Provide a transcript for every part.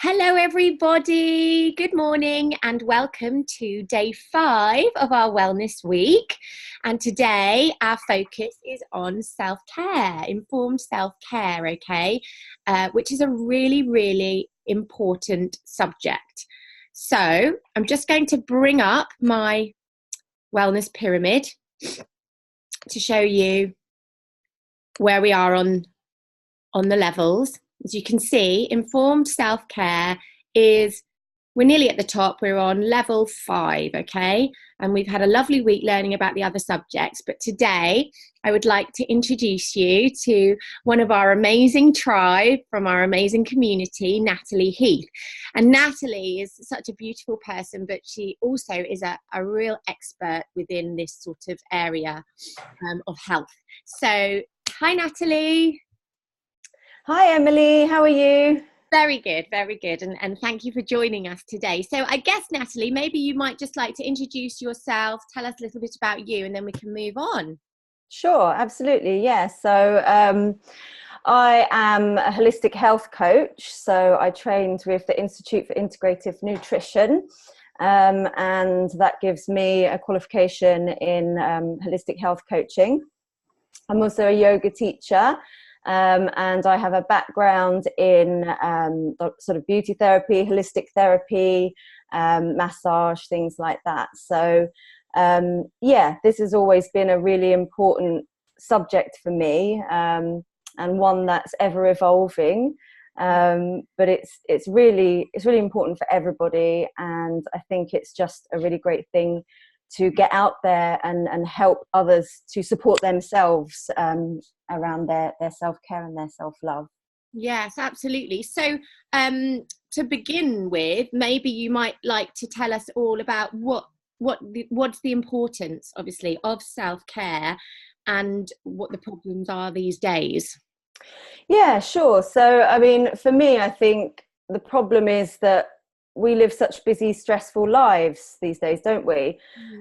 Hello, everybody. Good morning and welcome to day 5 of our Wellness Week. And today our focus is on self-care, informed self-care, which is a really, really important subject. So I'm just going to bring up my wellness pyramid to show you where we are on the levels. As you can see, informed self-care we're nearly at the top. We're on level 5, okay? And we've had a lovely week learning about the other subjects. But today, I would like to introduce you to one of our amazing tribe from our amazing community, Natalie Heath. And Natalie is such a beautiful person, but she also is a real expert within this sort of area of health. So, hi, Natalie. Hi, Emily. How are you? Very good, very good. And thank you for joining us today. So I guess, Natalie, maybe you might just like to introduce yourself, tell us a little bit about you, and then we can move on. Sure, absolutely. Yeah. So I am a holistic health coach. So I trained with the Institute for Integrative Nutrition. And that gives me a qualification in holistic health coaching. I'm also a yoga teacher. And I have a background in sort of beauty therapy, holistic therapy, massage, things like that. So, this has always been a really important subject for me, and one that's ever evolving. But it's really important for everybody, and I think it's just a really great thing to get out there and help others to support themselves around their self-care and their self-love. Yes, absolutely. So to begin with, maybe you might like to tell us all about what's the importance, obviously, of self-care and what the problems are these days. Yeah, sure. So, I mean, for me, I think the problem is that we live such busy, stressful lives these days, don't we?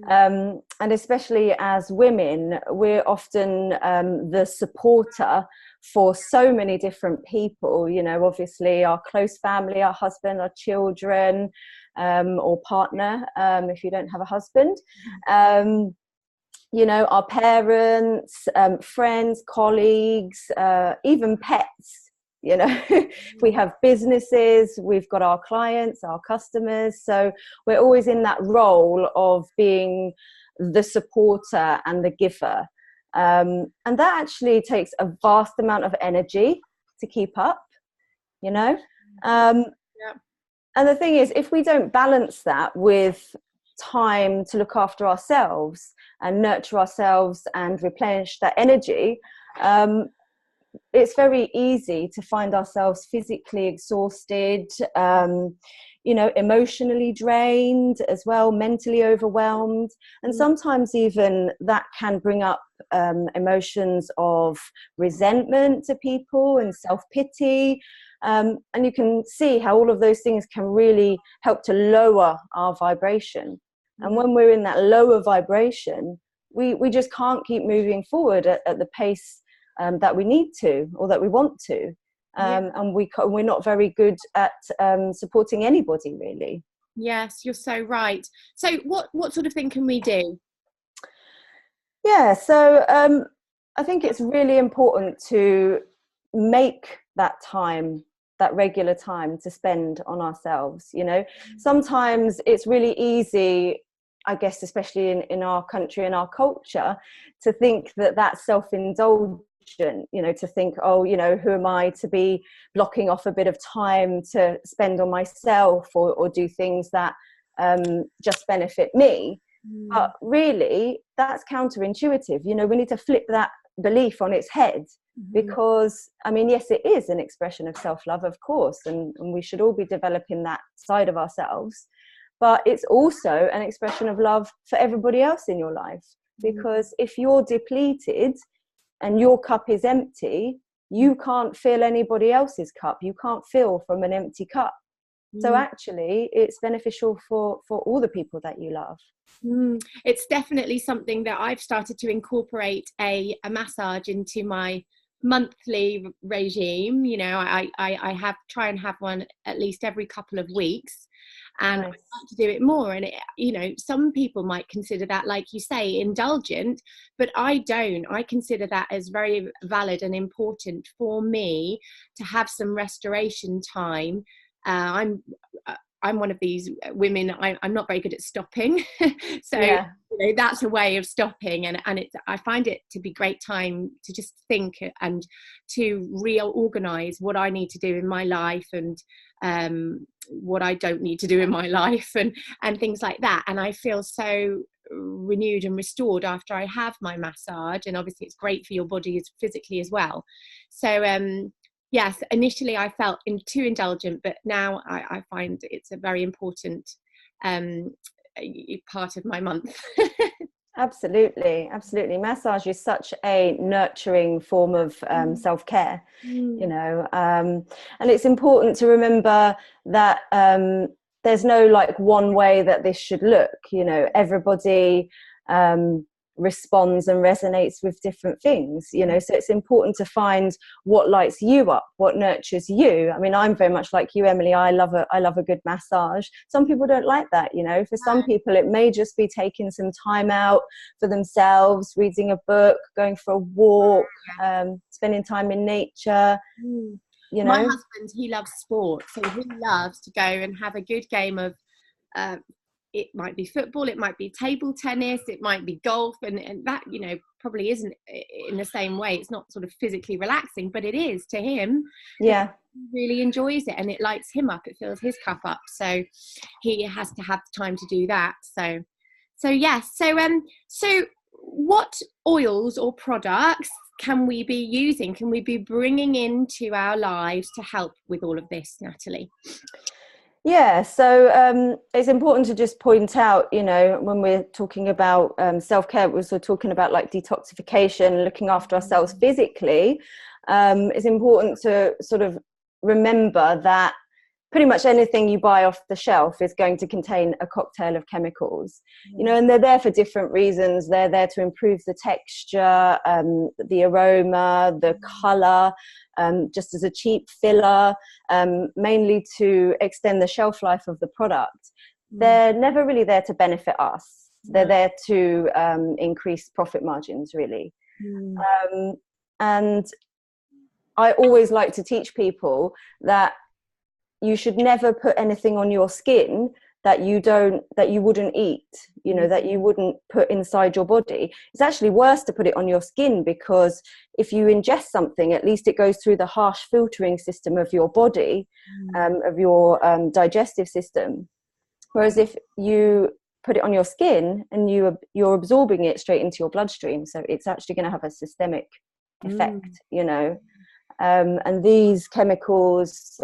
And especially as women, we're often the supporter for so many different people, you know, obviously our close family, our husband, our children, or partner, if you don't have a husband, you know, our parents, friends, colleagues, even pets. You know, we have businesses, we've got our clients, our customers. So we're always in that role of being the supporter and the giver. And that actually takes a vast amount of energy to keep up, you know. And the thing is, if we don't balance that with time to look after ourselves and nurture ourselves and replenish that energy, it's very easy to find ourselves physically exhausted, you know, emotionally drained as well, mentally overwhelmed. And sometimes even that can bring up emotions of resentment to people and self-pity. And you can see how all of those things can really help to lower our vibration. And when we're in that lower vibration, we just can't keep moving forward at the pace that we need to, or that we want to, and we're not very good at supporting anybody, really. Yes, you're so right. So what sort of thing can we do? Yeah, so I think it's really important to make that time, that regular time to spend on ourselves. You know, sometimes it's really easy, I guess, especially in our country and our culture, to think that that's self-indulgent. You know, to think, oh, you know, who am I to be blocking off a bit of time to spend on myself or do things that just benefit me. But really, that's counterintuitive. You know, we need to flip that belief on its head, because, I mean, yes, it is an expression of self-love, of course, and we should all be developing that side of ourselves. But it's also an expression of love for everybody else in your life, because if you're depleted and your cup is empty, you can't fill anybody else's cup. You can't fill from an empty cup. So actually, it's beneficial for all the people that you love. It's definitely something that I've started to incorporate a massage into my monthly regime. You know, I have try and have one at least every couple of weeks, and I'd Nice. like to do it more. And it, you know, some people might consider that, like you say, indulgent, but I don't. I consider that as very valid and important for me to have some restoration time. I'm one of these women. I'm not very good at stopping, so Yeah. you know, that's a way of stopping, and it's, I find it to be great time to just think and to reorganize what I need to do in my life, and what I don't need to do in my life, and things like that. And I feel so renewed and restored after I have my massage, and obviously it's great for your body physically as well. So yes, initially I felt too indulgent, but now I find it's a very important part of my month. Absolutely, absolutely. Massage is such a nurturing form of self-care, you know, and it's important to remember that there's no like one way that this should look. You know, everybody responds and resonates with different things, you know, so it's important to find what lights you up, what nurtures you. I mean, I'm very much like you, Emily. I love a good massage. Some people don't like that, you know. For some people it may just be taking some time out for themselves, reading a book, going for a walk, spending time in nature. You know, my husband, he loves sport, so he loves to go and have a good game of it might be football, it might be table tennis, it might be golf, and that, you know, probably isn't in the same way. It's not sort of physically relaxing, but it is to him. yeah. He really enjoys it, and it lights him up, it fills his cup up, so he has to have time to do that. So yes. So what oils or products can we be using, can we be bringing into our lives to help with all of this, Natalie? Yeah, so it's important to just point out, you know, when we're talking about self-care, we're also talking about like detoxification, looking after ourselves physically. It's important to sort of remember that pretty much anything you buy off the shelf is going to contain a cocktail of chemicals, you know, and they're there for different reasons. They're there to improve the texture, the aroma, the color, just as a cheap filler, mainly to extend the shelf life of the product. They're never really there to benefit us. They're there to increase profit margins, really. And I always like to teach people that you should never put anything on your skin that you wouldn't eat, you know, that you wouldn't put inside your body. It's actually worse to put it on your skin, because if you ingest something, at least it goes through the harsh filtering system of your body, of your digestive system. Whereas if you put it on your skin and you're absorbing it straight into your bloodstream, so it's actually going to have a systemic effect, you know. And these chemicals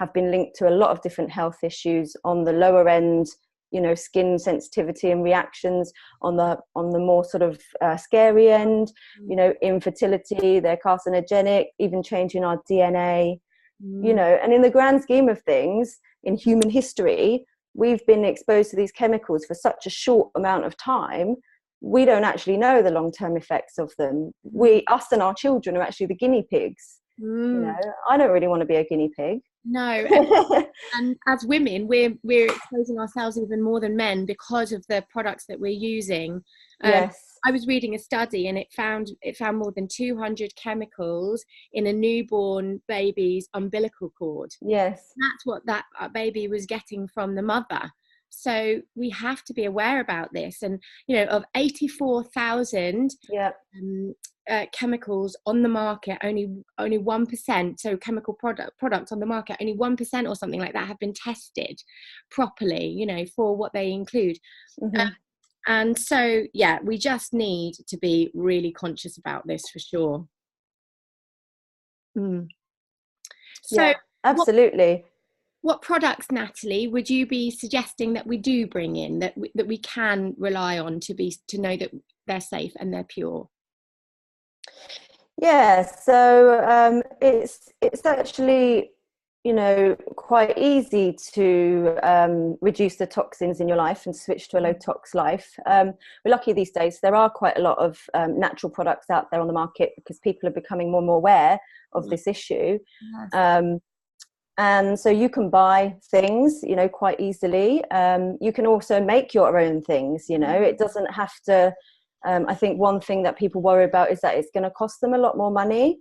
have been linked to a lot of different health issues on the lower end, you know, skin sensitivity and reactions. On the more sort of scary end, you know, infertility, they're carcinogenic, even changing our DNA, you know. And in the grand scheme of things, in human history, we've been exposed to these chemicals for such a short amount of time. We don't actually know the long-term effects of them. Us and our children are actually the guinea pigs. You know, I don't really want to be a guinea pig. No, and as women, we're exposing ourselves even more than men because of the products that we're using. Yes. I was reading a study, and it found more than 200 chemicals in a newborn baby's umbilical cord. Yes. That's what that baby was getting from the mother. So we have to be aware about this. And, you know, of 84,000 chemicals on the market, only 1%, so chemical products on the market, only 1% or something like that have been tested properly, you know, for what they include. And so, yeah, we just need to be really conscious about this for sure. So yeah, absolutely. What products, Natalie, would you be suggesting that we do bring in, that we can rely on to know that they're safe and they're pure? Yeah, so it's actually quite easy to reduce the toxins in your life and switch to a low tox life. We're lucky these days. There are quite a lot of natural products out there on the market because people are becoming more and more aware of this issue. Yes. And so you can buy things, quite easily. You can also make your own things, it doesn't have to. I think one thing that people worry about is that it's going to cost them a lot more money.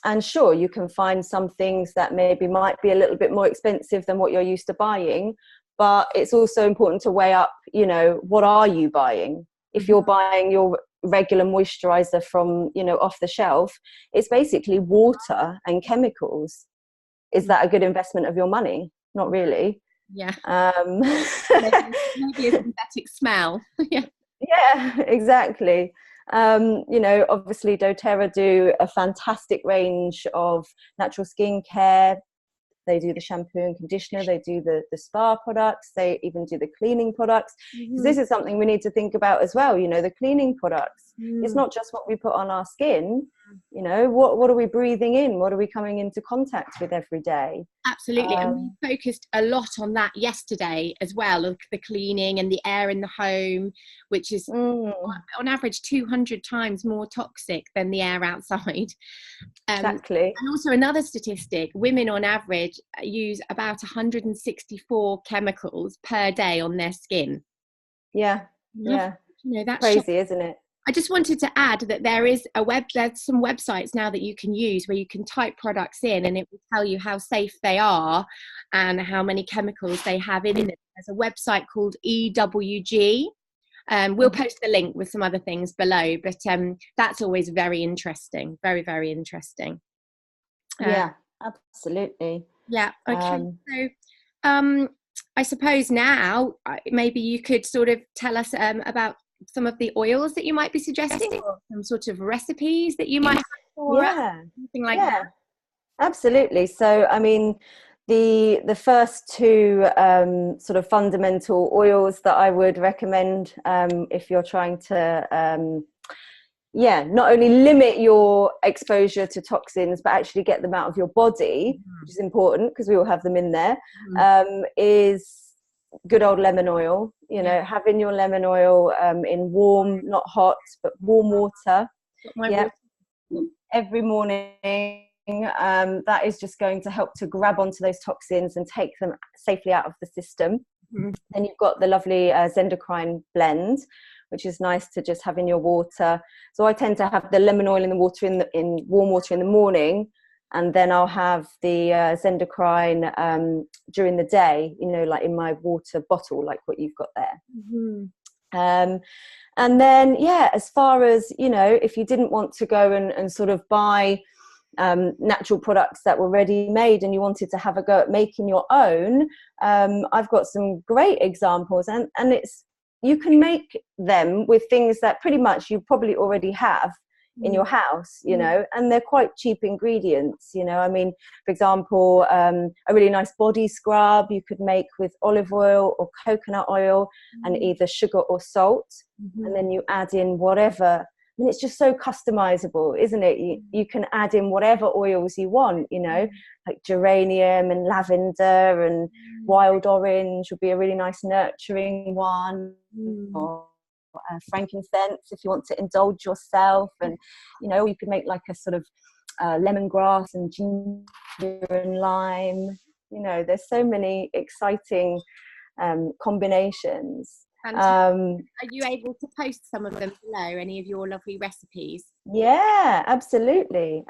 And sure, you can find some things that maybe might be a little bit more expensive than what you're used to buying, but it's also important to weigh up, what are you buying? If you're buying your regular moisturizer from, off the shelf, it's basically water and chemicals. Is that a good investment of your money? Not really. Yeah. Maybe a synthetic smell. Yeah, exactly. Obviously doTERRA do a fantastic range of natural skincare. They do the shampoo and conditioner, they do the spa products, they even do the cleaning products. This is something we need to think about as well, the cleaning products. It's not just what we put on our skin, what are we breathing in? What are we coming into contact with every day? Absolutely. And we focused a lot on that yesterday as well, of the cleaning and the air in the home, which is on average 200 times more toxic than the air outside. Exactly. And also another statistic, women on average use about 164 chemicals per day on their skin. Yeah. That's crazy, isn't it? I just wanted to add that there's some websites now that you can use where you can type products in and it will tell you how safe they are and how many chemicals they have in them. There's a website called EWG. We'll post the link with some other things below, but that's always very interesting. Very, very interesting. Yeah, absolutely. Yeah. Okay. So I suppose now maybe you could sort of tell us about some of the oils that you might be suggesting, or some sort of recipes that you might have for something like that. Absolutely. So I mean, the first two sort of fundamental oils that I would recommend if you're trying to not only limit your exposure to toxins but actually get them out of your body, which is important because we all have them in there, is good old lemon oil. Having your lemon oil in warm, not hot, but warm water every morning. That is just going to help to grab onto those toxins and take them safely out of the system. Then you've got the lovely Zendocrine blend, which is nice to just have in your water. So I tend to have the lemon oil in the water in warm water in the morning, and then I'll have the Zendocrine during the day, like in my water bottle, like what you've got there. And then, as far as, if you didn't want to go and sort of buy natural products that were ready made and you wanted to have a go at making your own, I've got some great examples, and you can make them with things that pretty much you probably already have in your house, and they're quite cheap ingredients. I mean, for example, a really nice body scrub you could make with olive oil or coconut oil and either sugar or salt, and then you add in whatever. I mean, it's just so customizable, isn't it? You can add in whatever oils you want, like geranium and lavender and wild orange would be a really nice nurturing one, or frankincense if you want to indulge yourself. And you could make like a sort of lemongrass and ginger and lime. There's so many exciting combinations. Are you able to post some of them below, any of your lovely recipes? Yeah, absolutely.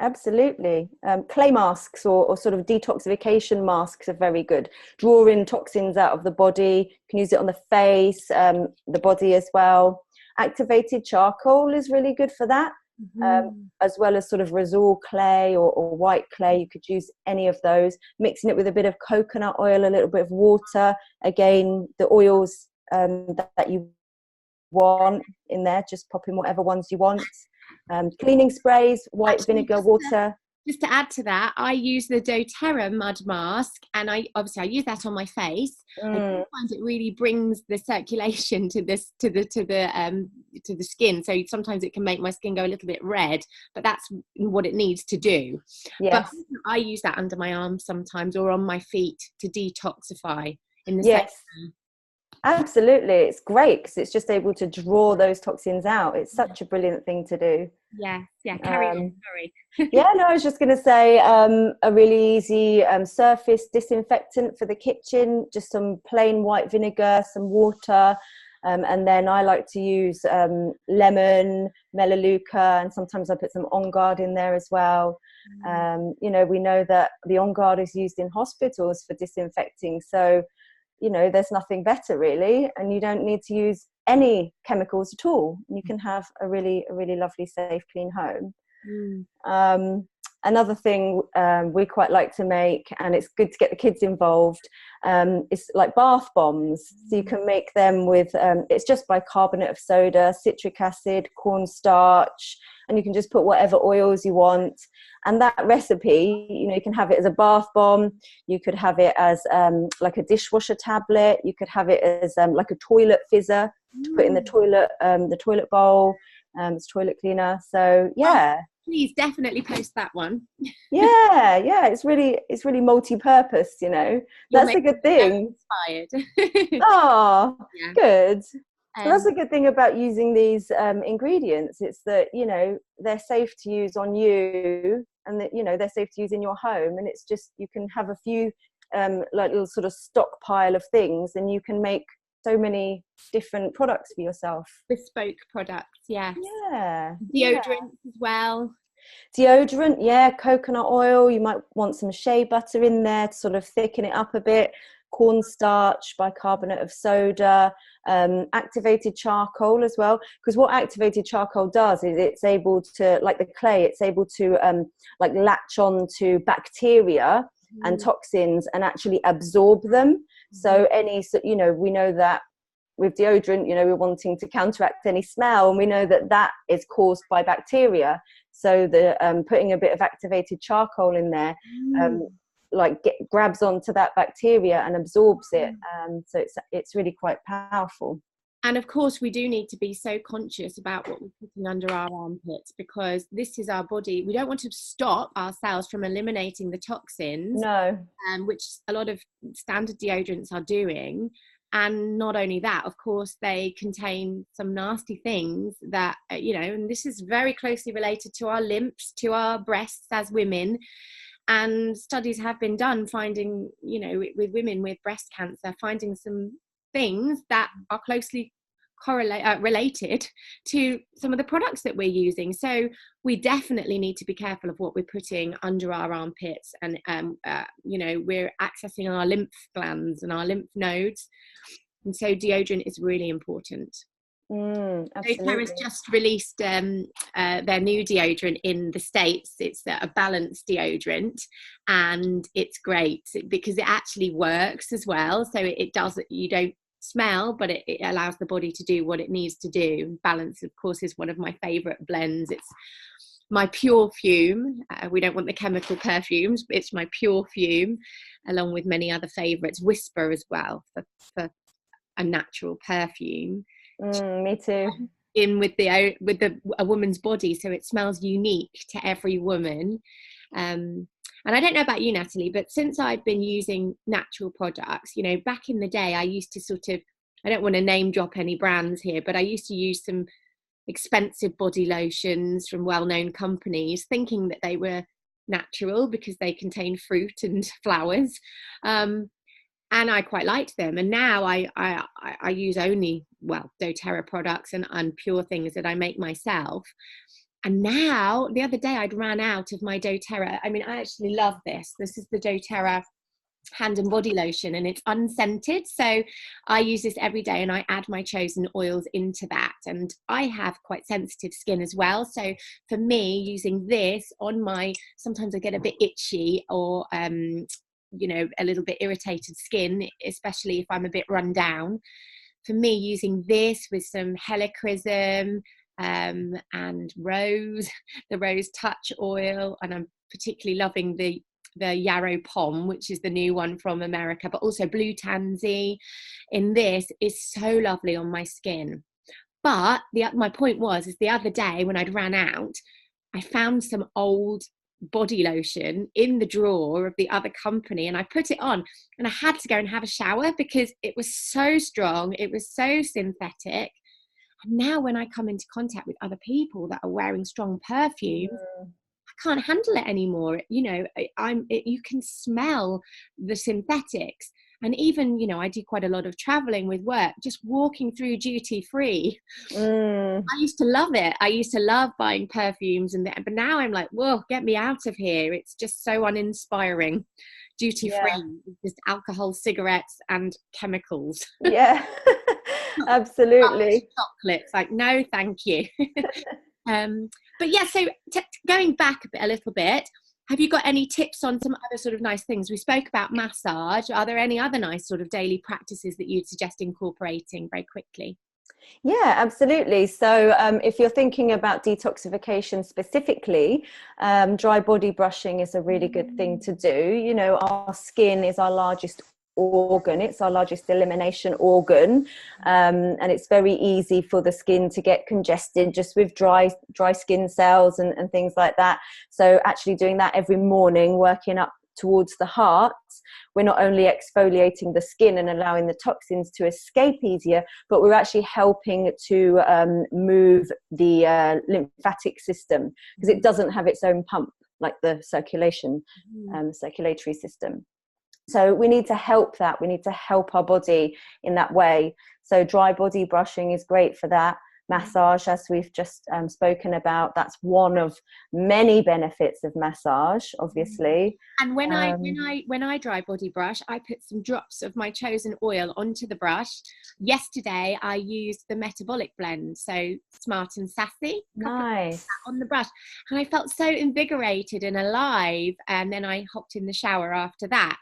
Clay masks or sort of detoxification masks are very good. Drawing toxins out of the body. You can use it on the face, the body as well. Activated charcoal is really good for that, as well as sort of Rosol clay or white clay. You could use any of those. Mixing it with a bit of coconut oil, a little bit of water. Again, the oils that you want in there, just pop in whatever ones you want. Cleaning sprays, white vinegar, water. just to add to that, I use the doTERRA mud mask, and I use that on my face. I do find it really brings the circulation to the skin. So sometimes it can make my skin go a little bit red, but that's what it needs to do. But Yes. I use that under my arms sometimes, or on my feet, to detoxify in the same Yes. way. Absolutely. It's great because it's just able to draw those toxins out. It's such a brilliant thing to do. Yeah, carry on, sorry. Yeah, no, I was just going to say a really easy surface disinfectant for the kitchen, just some plain white vinegar, some water, and then I like to use lemon, melaleuca, and sometimes I put some On Guard in there as well. You know, we know that the On Guard is used in hospitals for disinfecting, so you know, there's nothing better really, and you don't need to use any chemicals at all. You can have a really lovely, safe, clean home. Another thing we quite like to make, and it's good to get the kids involved, is like bath bombs. So you can make them with it's just bicarbonate of soda, citric acid, cornstarch, and you can just put whatever oils you want. And that recipe, you know, you can have it as a bath bomb, you could have it as like a dishwasher tablet, you could have it as like a toilet fizzer to put in the toilet bowl, it's toilet cleaner. So yeah. Please definitely post that one. yeah, it's really multi-purpose, you know. That's a good thing. Inspired. Oh, yeah. Good. Well, that's a good thing about using these ingredients. It's that, you know, they're safe to use on you, and that, you know, they're safe to use in your home. And it's just, you can have a few like little sort of stockpile of things, and you can make so many different products for yourself. Bespoke products, yes. Yeah. Deodorant as well. Deodorant, yeah. Coconut oil. You might want some shea butter in there to sort of thicken it up a bit. Cornstarch, bicarbonate of soda, activated charcoal as well. Because what activated charcoal does is it's able to, like the clay, it's able to like latch on to bacteria and toxins and actually absorb them. So you know, we know that with deodorant, you know, we're wanting to counteract any smell, and we know that that is caused by bacteria. So the putting a bit of activated charcoal in there like grabs onto that bacteria and absorbs it. So it's really quite powerful. And of course, we do need to be so conscious about what we're putting under our armpits, because this is our body. We don't want to stop ourselves from eliminating the toxins, which a lot of standard deodorants are doing. And not only that, of course, they contain some nasty things that, you know, and this is very closely related to our lymphs, to our breasts as women. And studies have been done finding, you know, with women with breast cancer, finding some things that are closely related to some of the products that we're using. So we definitely need to be careful of what we're putting under our armpits, and you know, we're accessing our lymph glands and our lymph nodes, and so deodorant is really important. Absolutely. Has just released their new deodorant in the States. It's a balanced deodorant, and it's great because it actually works as well. So it does, you don't smell, but it allows the body to do what it needs to do. Balance, of course, is one of my favorite blends. It's my pure fume. We don't want the chemical perfumes, but it's my pure fume, along with many other favorites. Whisper as well for a natural perfume. Me too. In with a woman's body, so it smells unique to every woman. And I don't know about you, Natalie, but since I've been using natural products, you know, back in the day, I used to sort of, I don't want to name drop any brands here, but I used to use some expensive body lotions from well-known companies, thinking that they were natural because they contain fruit and flowers. And I quite liked them. And now I use only, well, doTERRA products and pure things that I make myself. And now, the other day, I'd ran out of my doTERRA. I mean, I actually love this. This is the doTERRA hand and body lotion, and it's unscented. So I use this every day, and I add my chosen oils into that. And I have quite sensitive skin as well. So for me, using this on sometimes I get a bit itchy or, you know, a little bit irritated skin, especially if I'm a bit run down. For me, using this with some helichrysum and the rose touch oil, and I'm particularly loving the Yarrow Pom, which is the new one from America, but also Blue Tansy in this is so lovely on my skin. But my point is the other day when I'd ran out, I found some old body lotion in the drawer of the other company, and I put it on, and I had to go and have a shower because it was so strong, it was so synthetic. And now when I come into contact with other people that are wearing strong perfumes, I can't handle it anymore. You know, you can smell the synthetics. And even, you know, I do quite a lot of traveling with work, just walking through duty free. I used to love it. I used to love buying perfumes, but now I'm like, whoa, get me out of here. It's just so uninspiring. Duty free, just alcohol, cigarettes, and chemicals. Yeah, absolutely. Chocolates, like, no, thank you. But yeah, so going back a little bit, have you got any tips on some other sort of nice things? We spoke about massage. Are there any other nice sort of daily practices that you'd suggest incorporating very quickly? Yeah, absolutely. So if you're thinking about detoxification specifically, dry body brushing is a really good thing to do. You know, our skin is our largest organ, it's our largest elimination organ, and it's very easy for the skin to get congested just with dry skin cells and things like that. So actually doing that every morning, working up towards the heart, we're not only exfoliating the skin and allowing the toxins to escape easier, but we're actually helping to move the lymphatic system, because it doesn't have its own pump like the circulatory system. So we need to help that. We need to help our body in that way. So dry body brushing is great for that. Massage, as we've just spoken about, that's one of many benefits of massage, obviously. And when I dry body brush, I put some drops of my chosen oil onto the brush. Yesterday I used the metabolic blend, so Smart and Sassy. Nice. On the brush, and I felt so invigorated and alive. And then I hopped in the shower after that.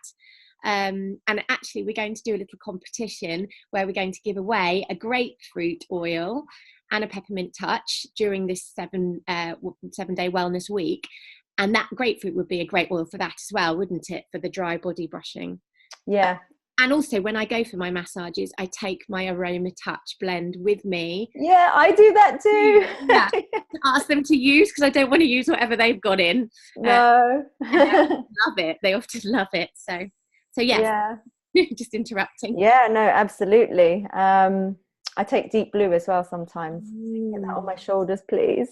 And actually we're going to do a little competition where we're going to give away a grapefruit oil and a peppermint touch during this 7-day wellness week, and that grapefruit would be a great oil for that as well, wouldn't it, for the dry body brushing? Yeah. And also when I go for my massages, I take my Aroma Touch blend with me. Yeah, I do that too. Yeah, ask them to use, because I don't want to use whatever they've got in. No. Love it. They often love it. So yes. Yeah. Just interrupting. Yeah, no, absolutely. I take deep blue as well sometimes. Get that on my shoulders, please.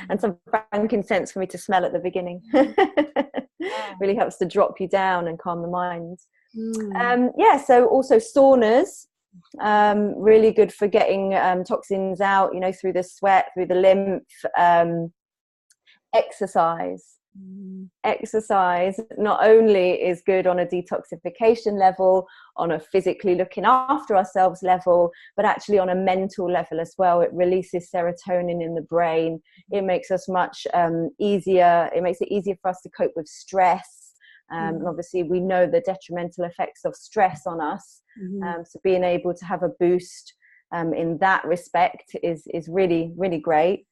And some frankincense for me to smell at the beginning. Really helps to drop you down and calm the mind. So also saunas, really good for getting toxins out, you know, through the sweat, through the lymph. Exercise not only is good on a detoxification level, on a physically looking after ourselves level, but actually on a mental level as well. It releases serotonin in the brain. It makes us much easier. It makes it easier for us to cope with stress. And obviously we know the detrimental effects of stress on us. So being able to have a boost in that respect is really, really great.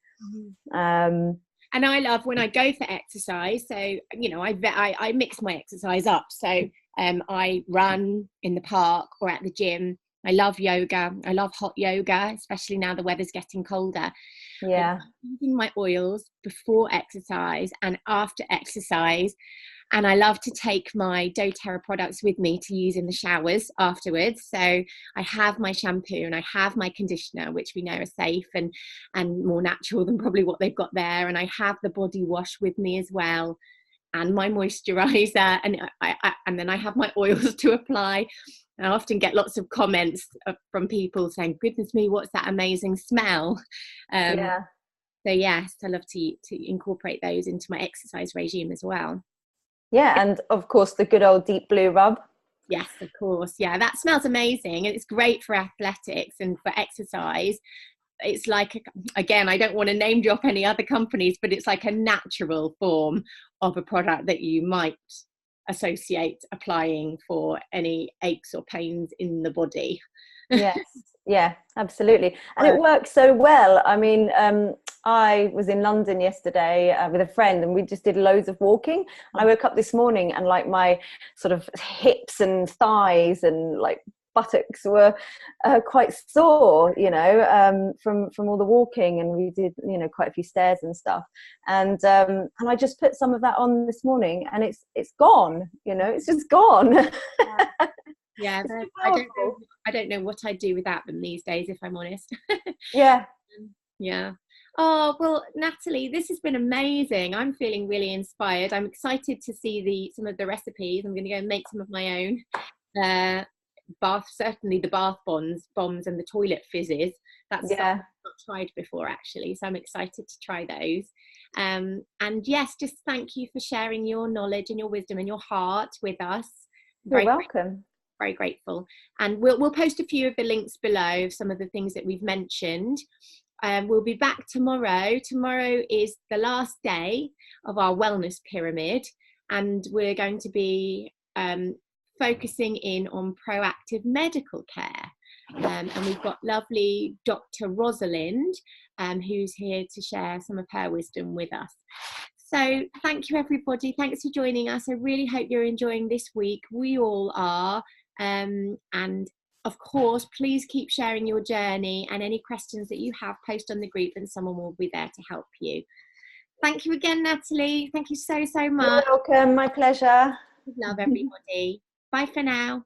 And I love when I go for exercise. So, you know, I mix my exercise up. So I run in the park or at the gym. I love yoga. I love hot yoga, especially now the weather's getting colder. Yeah. I'm using my oils before exercise and after exercise. And I love to take my doTERRA products with me to use in the showers afterwards. So I have my shampoo and I have my conditioner, which we know are safe and more natural than probably what they've got there. And I have the body wash with me as well, and my moisturizer. And then I have my oils to apply. I often get lots of comments from people saying, goodness me, what's that amazing smell? So yes, I love to incorporate those into my exercise regime as well. Yeah, and of course the good old deep blue rub. Yes, of course. Yeah, that smells amazing, and it's great for athletics and for exercise. It's like, again, I don't want to name drop any other companies, but it's like a natural form of a product that you might associate applying for any aches or pains in the body. Yes, yeah, absolutely. And it works so well. I mean, I was in London yesterday with a friend, and we just did loads of walking. And I woke up this morning and like my sort of hips and thighs and like buttocks were quite sore, from all the walking, and we did, quite a few stairs and stuff. And I just put some of that on this morning, and it's gone. It's just gone. Yeah, I don't know what I'd do without them these days, if I'm honest. Yeah. Yeah. Oh, well, Natalie, this has been amazing. I'm feeling really inspired. I'm excited to see some of the recipes. I'm going to go and make some of my own. Certainly the bath bombs and the toilet fizzes. That's something I've not tried before, actually. So I'm excited to try those. And yes, just thank you for sharing your knowledge and your wisdom and your heart with us. You're welcome. Very grateful. And we'll post a few of the links below of some of the things that we've mentioned. We'll be back tomorrow. Tomorrow is the last day of our wellness pyramid, and we're going to be focusing in on proactive medical care. And we've got lovely Dr. Rosalind, who's here to share some of her wisdom with us. So thank you, everybody. Thanks for joining us. I really hope you're enjoying this week. We all are. And of course, please keep sharing your journey, and any questions that you have, post on the group and someone will be there to help you. Thank you again, Natalie. Thank you so much. You're welcome. My pleasure. Love, everybody. Bye for now.